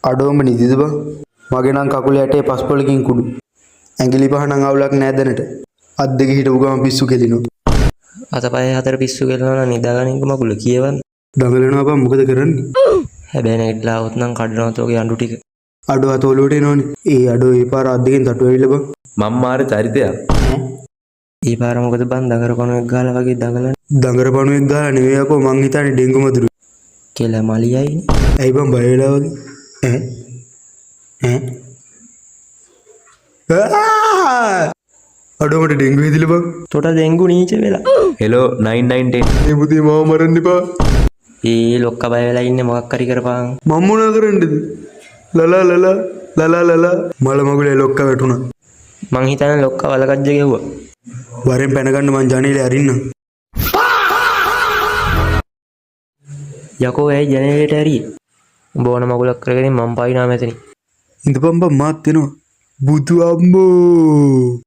අඩෝම නිදිද බං? මගේ නම් කකුල යටේ පස්පොලකින් කුඩු. ඇඟිලි පහ නම් අවුලක් නෑ දැනට. අත් දෙක හිටපු ගමන් පිස්සු කෙලිනවා. අතපය හතර පිස්සු කෙලනවා නම් නිදාගන්න මගුල කියවන්න. දඟලනවා බං මොකද කරන්නේ? හැබැයි නැගිටලා આવොත් නම් කඩනවා තෝගේ අඬු ටික. අඩෝ අත ඔලුවට එනවනේ. ඒ අඩෝ ඒ පාර අත් දෙකෙන් තටු ඇවිල්ලා බං. මම මාර චරිතයක්. ඒ පාර මොකද බං දඟර කණුවෙක් ගාලා වගේ දඟලන. දඟර පණුවෙක් ගාලා නෙවෙයි අකෝ මං හිතන්නේ ඩෙන්ගු මදුරු. කියලා මලියයිනේ. ඇයි බං බය වෙලා වගේ? අඩෝ මට ඩෙන්ගු හිතිලා බං. තොට දෙංගු නීච වෙලා. හෙලෝ 9910. මේ පුතේ මාව මරන්න එපා. ඒ ලොක්ක බය වෙලා ඉන්නේ මොකක් හරි කරපන්. මම මොනා කරන්නද? ලලා ලලා ලලා ලලා මල මගුලේ ලොක්ක වැටුණා. මං හිතන්නේ ලොක්ක වලකජ්ජ ගෙව්වා. වරෙන් පැන ගන්න මං ජනේලේ අරින්නම්. යකෝ ඇයි ජනේලෙට ඇරියේ? උඹ ඕන මගුලක් කරගෙන මං පායිනා මෙතනින්. ඉඳපන් බං මාත් එනවා. බුදු අම්බෝ